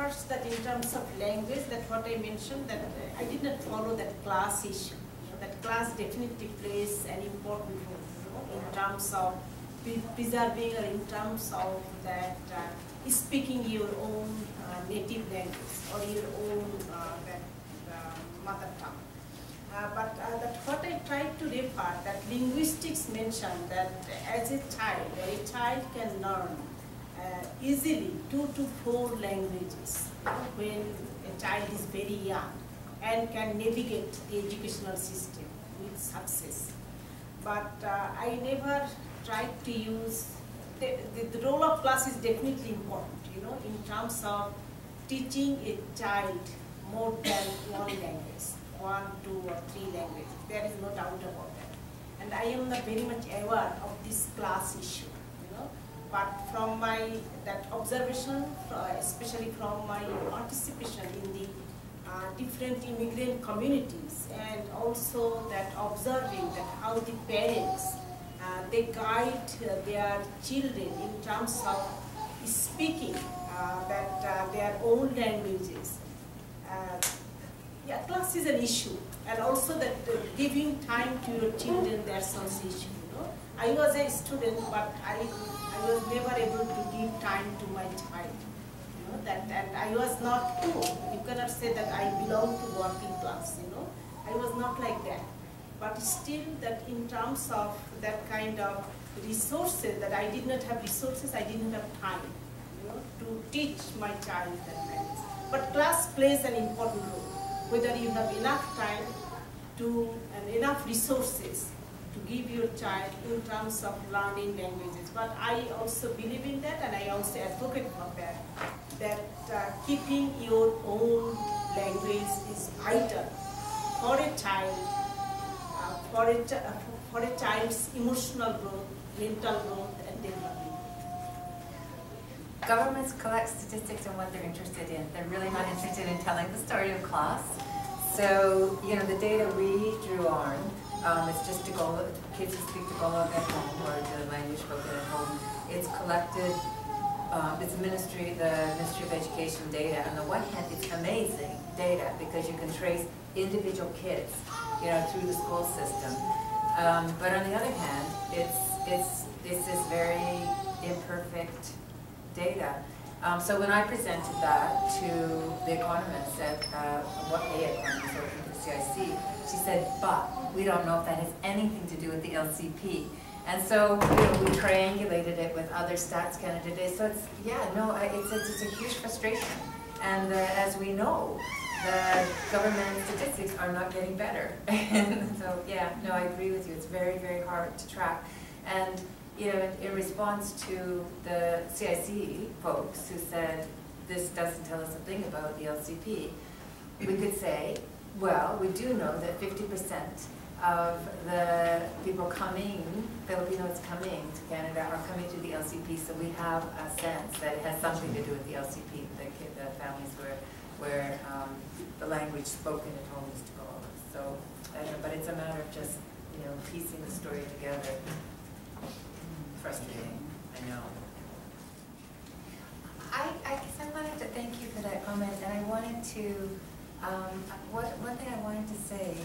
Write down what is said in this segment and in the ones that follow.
first that in terms of language, that what I mentioned, that I did not follow that class issue. That class definitely plays an important role, in terms of preserving, or in terms of that speaking your own native language or your own mother tongue. But that what I tried to refer, that linguistics mentioned that as a child can learn easily 2 to 4 languages when a child is very young and can navigate the educational system with success. But I never tried to use, the role of class is definitely important, in terms of teaching a child more than 1 language, 1, 2, or 3 languages. There is no doubt about that. And I am not very much aware of this class issue, But from my observation, especially from my participation in the different immigrant communities, and also that observing that how the parents they guide their children in terms of speaking their own languages. Yeah, class is an issue, and also that giving time to your children, that's also issue. I was a student, but I was never able to give time to my child. And I was not poor. You cannot say that I belong to working class. I was not like that. But still, that in terms of that kind of resources, that I did not have resources, I didn't have time, to teach my child that language. But class plays an important role. Whether you have enough time and enough resources to give your child in terms of learning languages. But I also believe in that, and I also advocate for that keeping your own language is vital for a child, for a child's emotional growth, mental growth, and development. Governments collect statistics on what they're interested in. They're really not interested in telling the story of class. So, the data we drew on, it's just Tagalog, kids who speak Tagalog at home, or the language spoken at home. It's collected, it's the Ministry of Education data. On the one hand, it's amazing data because you can trace individual kids, through the school system. But on the other hand, it's this very imperfect data. So when I presented that to the economist at economist working for CIC, she said, but we don't know if that has anything to do with the LCP. And so we triangulated it with other Stats Canada data. So it's it's a huge frustration. And as we know, the government statistics are not getting better. And so I agree with you. It's very, very hard to track. And in response to the CIC folks who said, this doesn't tell us a thing about the LCP, we could say, well, we do know that 50% of the people Filipinos coming to Canada are coming to the LCP, so we have a sense that it has something to do with the LCP, the families where the language spoken at home is Tagalog. So, but it's a matter of just, piecing the story together. Frustrating, I know. I guess I wanted to thank you for that comment, and I wanted to, one thing I wanted to say,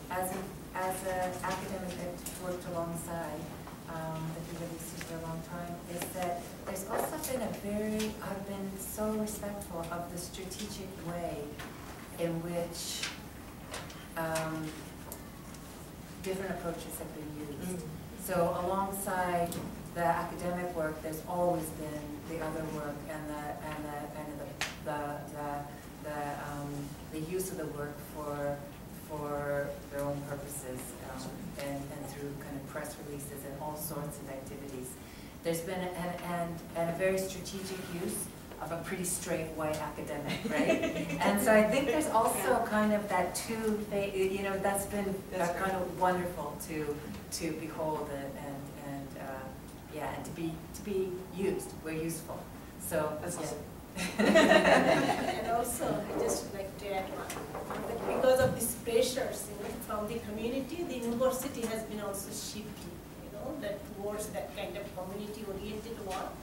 as an academic that worked alongside the PWC for a long time, is that there's also been I've been so respectful of the strategic way in which different approaches have been used. So alongside the academic work, there's always been the other work and the use of the work for their own purposes and through kind of press releases and all sorts of activities. There's been a very strategic use of a pretty straight white academic, right? And so I think there's also kind of that that's been kind of wonderful to behold and to be used. We're useful. So that's awesome. And also, I just would like to add one, that because of these pressures from the community, the university has been also shifting, that towards that kind of community-oriented work.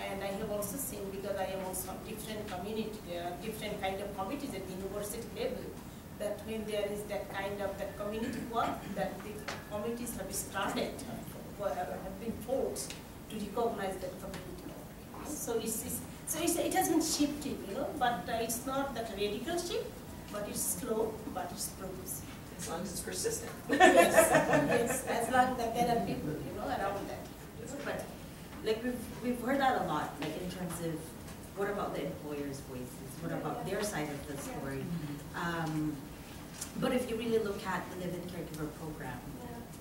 And I have also seen, because I am also organize on different community, different kind of committees at the university level, that when there is that kind of that community work, that the committees have started, have been forced to recognize that community work. So it has been shifting, but it's not that radical shift, but it's slow, but it's progressive. As long as it's persistent. Yes, yes, as long as there are people, around that. But like we've heard that a lot, like in terms of what about the employers' voices? What about their side of the story? But if you really look at the Live-In Caregiver program,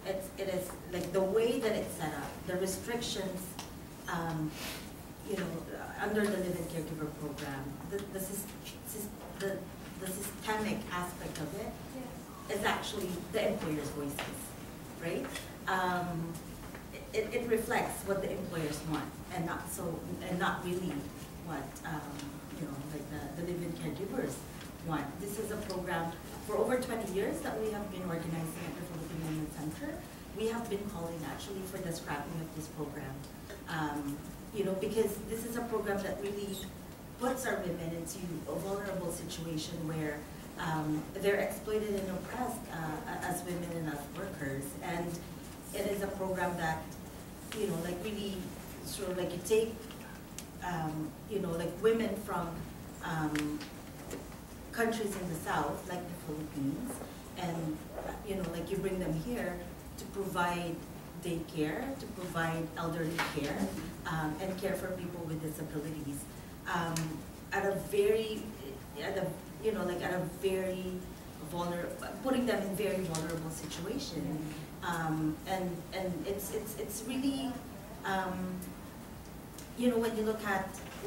it is like the way that it's set up, the restrictions, under the Live-In Caregiver program, the systemic aspect of it is actually the employers' voices, right? It reflects what the employers want, and not really what like the Live-In Caregivers want. This is a program for over 20 years that we have been organizing at the Philippine Women's Center. We have been calling actually for the scrapping of this program, because this is a program that really puts our women into a vulnerable situation where they're exploited and oppressed as women and as workers. And it is a program that, like really sort of like you take, like women from countries in the South, like the Philippines, and, like you bring them here to provide daycare, to provide elderly care, and care for people with disabilities putting them in very vulnerable situation. And it's really,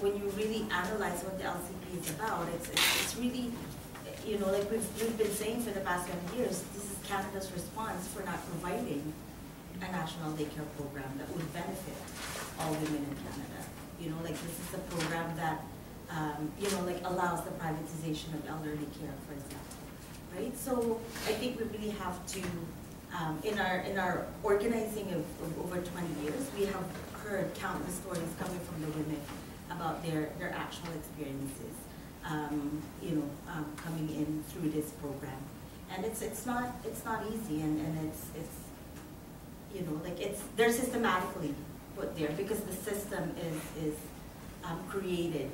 when you really analyze what the LCP is about, it's really, like we've been saying for the past 7 years, this is Canada's response for not providing a national daycare program that would benefit all women in Canada. Like this is a program that, like allows the privatization of elderly care, for example, right? So I think we really have to, in our organizing of over 20 years, we have heard countless stories coming from the women about their actual experiences, coming in through this program, and it's not easy, and they're systematically put there because the system is created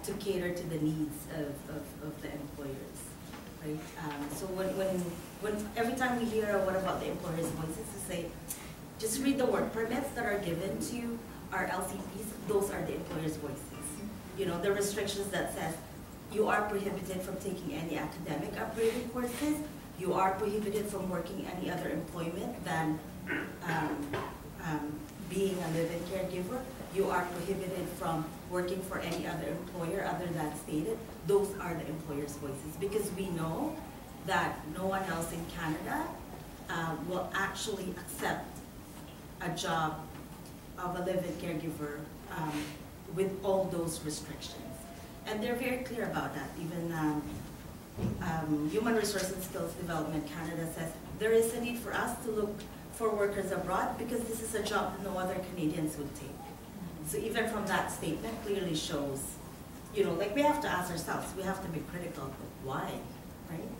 to cater to the needs of the employers, right? So when every time we hear what about the employers' voices, to say, just read the work permits that are given to our LCPs, those are the employers' voices. The restrictions that says you are prohibited from taking any academic upgrading courses, you are prohibited from working any other employment than being a live-in caregiver, you are prohibited from working for any other employer other than stated. Those are the employers' voices, because we know that no one else in Canada will actually accept a job of a live-in caregiver with all those restrictions. And they're very clear about that. Even Human Resource and Skills Development Canada says there is a need for us to look for workers abroad because this is a job that no other Canadians would take. So even from that statement clearly shows, like we have to ask ourselves, we have to be critical, but why, right?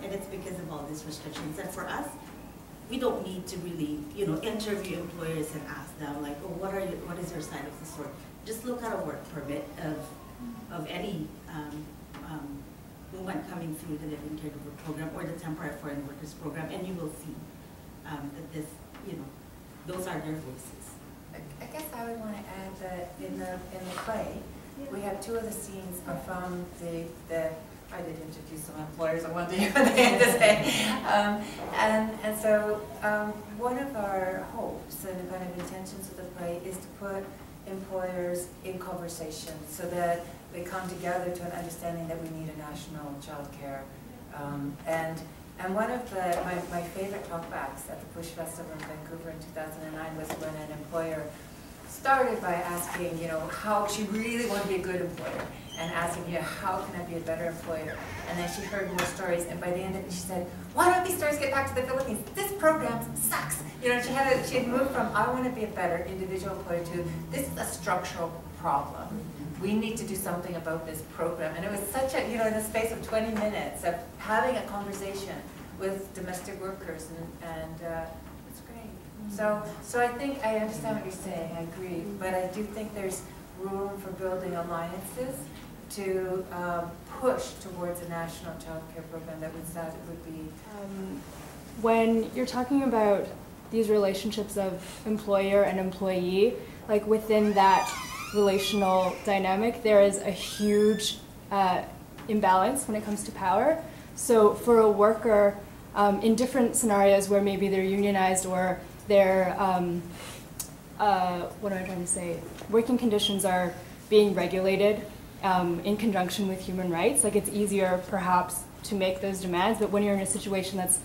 And it's because of all these restrictions. And for us, we don't need to really, interview employers and ask them like, oh, what is your side of the story? Just look at a work permit of any woman coming through the Live-In Caregiver program or the Temporary Foreign Workers program, and you will see that this, those are their voices. I guess I would want to add that in the play, we have two of the scenes are from the I did interview some employers. I wanted to hear what they had to say. And so one of our hopes and kind of intentions of the play is to put employers in conversation so that they come together to an understanding that we need a national child care. And one of my favorite talkbacks at the Push Festival in Vancouver in 2009 was when an employer started by asking, you know, how she really wanted to be a good employer, and asking, you know, how can I be a better employer? And then she heard more stories, and by the end of it, she said, why don't these stories get back to the Philippines? This program sucks. You know, she had moved from, I want to be a better individual employer to, this is a structural problem. We need to do something about this program. And it was such a, you know, in the space of 20 minutes of having a conversation with domestic workers, and it's great. So I think I understand what you're saying, I agree, but I do think there's room for building alliances to push towards a national child care program that would be. When you're talking about these relationships of employer and employee, like within that relational dynamic, there is a huge imbalance when it comes to power. So for a worker, in different scenarios where maybe they're unionized or their, what am I trying to say, working conditions are being regulated in conjunction with human rights, like it's easier perhaps to make those demands, but when you're in a situation that's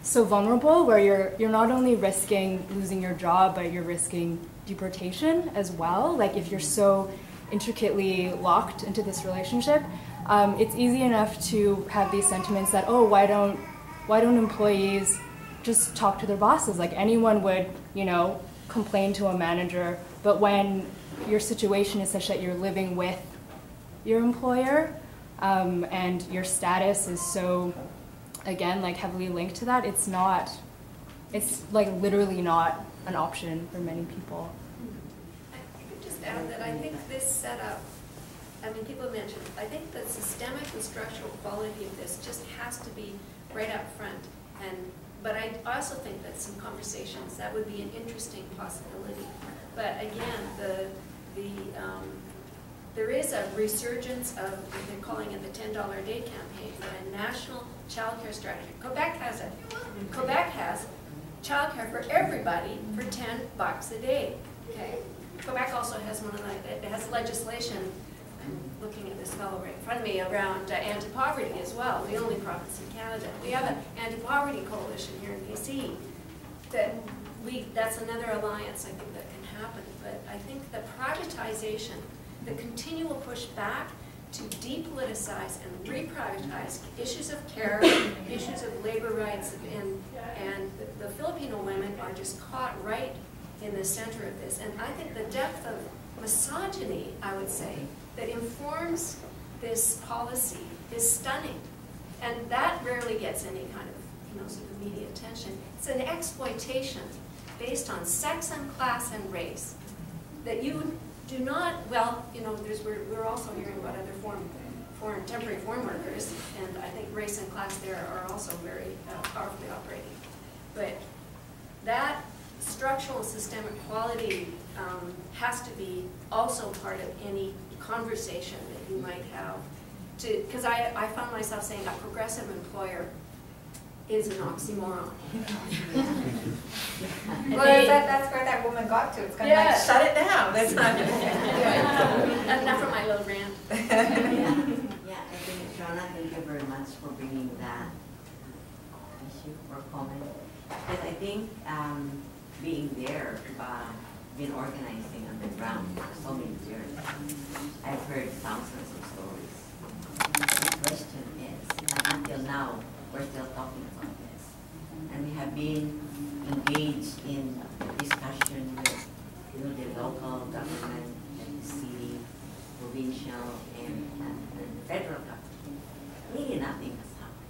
so vulnerable, where you're not only risking losing your job, but you're risking deportation as well. Like if you're so intricately locked into this relationship, it's easy enough to have these sentiments that, oh, why don't employees just talk to their bosses? Like anyone would, you know, complain to a manager. But when your situation is such that you're living with your employer, and your status is so, again, like heavily linked to that, it's like literally not an option for many people. I could just add that I think this setup, I mean, people mentioned, I think the systemic and structural quality of this just has to be right up front. But I also think that some conversations, that would be an interesting possibility. But again, there is a resurgence of, they're calling it the $10 a day campaign for a national child care strategy. Quebec has it. Quebec has child care for everybody for $10 a day. Okay. Quebec also has one of it has legislation. I'm looking at this fellow right in front of me around anti-poverty as well. The only province in Canada. We have an anti-poverty coalition here in BC. That's another alliance I think that can happen. But I think the privatization, the continual push back to depoliticize and reprivatize issues of care, issues of labor rights, and the Filipino women are just caught right in the center of this. And I think the depth of misogyny, I would say, that informs this policy is stunning. And that rarely gets any kind of, sort of media attention. It's an exploitation based on sex and class and race that you do not, well, we're also hearing about other temporary foreign workers, and I think race and class there are also very powerfully operating. But that structural and systemic quality has to be also part of any conversation that you might have. Because I found myself saying a progressive employer is an oxymoron. Well, that's where that woman got to. It's kind of like, shut it down. That's not enough for my little rant. Yeah, I think, Shona, thank you very much for bringing that issue or comment. Because I think being there, been organizing on the ground for so many years, I've heard thousands of stories. The question is, until now, we're still talking about this. And we have been engaged in discussion with the local government and the city, provincial, and federal government. Really nothing has happened.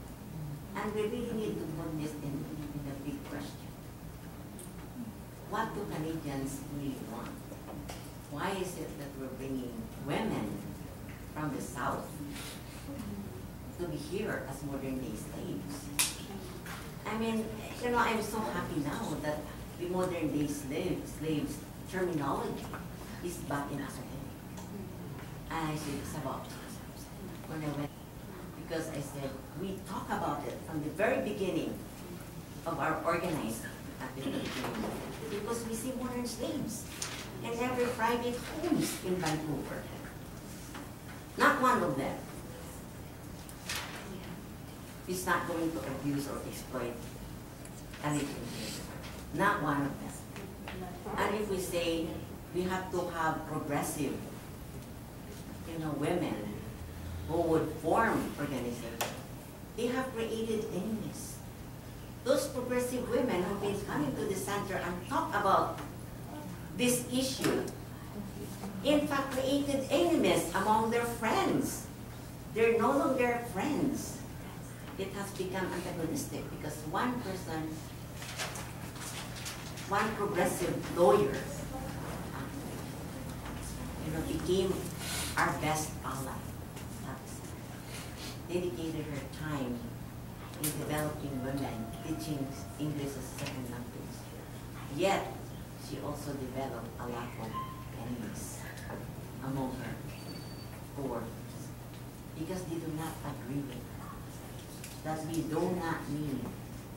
And we really need to put this in a big question. What do Canadians really want? Why is it that we're bringing women from the South to be here as modern-day slaves? I mean, I'm so happy now that the modern-day slaves terminology is back in academic. And I said, it's about when I went, because I said, we talk about it from the very beginning of our organizing at the beginning, because we see modern slaves in every private homes in Vancouver. Not one of them is not going to abuse or exploit anything. Not one of them. And if we say we have to have progressive, women who would form organizations. They have created enemies. Those progressive women who've been coming to the center and talk about this issue, in fact, created enemies among their friends. They're no longer friends. It has become antagonistic because one person, one progressive lawyer, became our best ally. Dedicated her time in developing women, teaching English as a second language. Yet, she also developed a lot of enemies among her co-workers because they do not agree with her that we do not need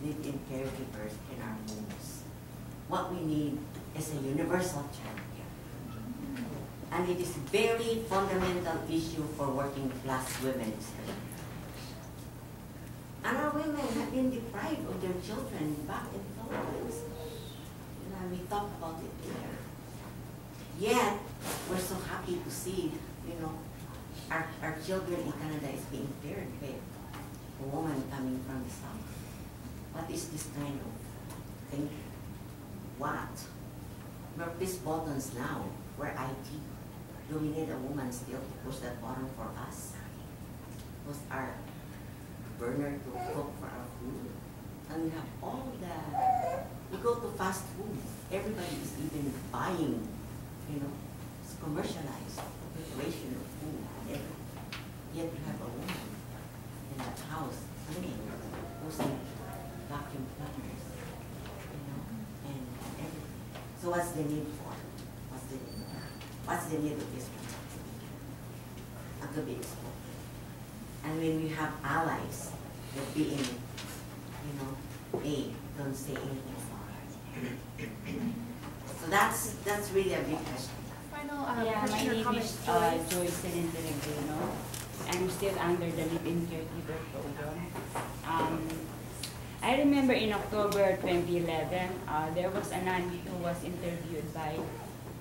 live-in caregivers in our homes. What we need is a universal child care. And it is a very fundamental issue for working class women especially. And our women have been deprived of their children back in the Philippines. And we talk about it there. Yet, we're so happy to see, our children in Canada is being paired with a woman coming from the South. What is this kind of thinking? What? We're press buttons now. We're IT. Do we need a woman still to push that button for us? Was our burner to cook for our food? And we have all that. We go to fast food. Everybody is even buying, it's commercialized preparation of food. Yet you have a woman in that house cleaning, using vacuum cleaners, and everything. So what's the need for? What's the need of this one? That could be exposed. And when we have allies that being, don't say anything about it. So that's really a big question. Final Yeah, my question or name comment, is Joyce. Joyce Celenterino. I'm still under the live-in caregiver program. I remember in October 2011, there was a nanny who was interviewed by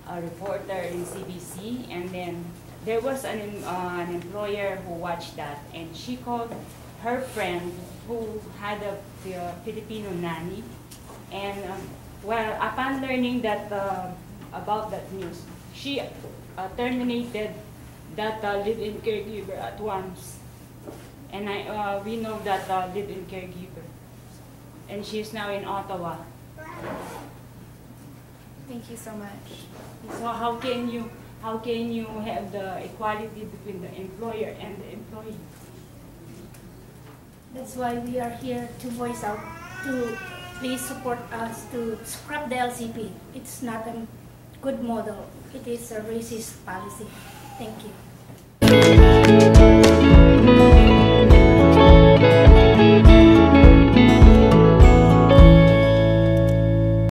a reporter in CBC, and then there was an employer who watched that, and she called her friend who had a Filipino nanny, and upon learning that about that news, she terminated that live-in caregiver at once. And we know that live-in caregiver, and she's now in Ottawa. Thank you so much. So how can you have the equality between the employer and the employee? That's why we are here to voice out, to please support us to scrap the LCP. It's not a good model. It is a racist policy. Thank you.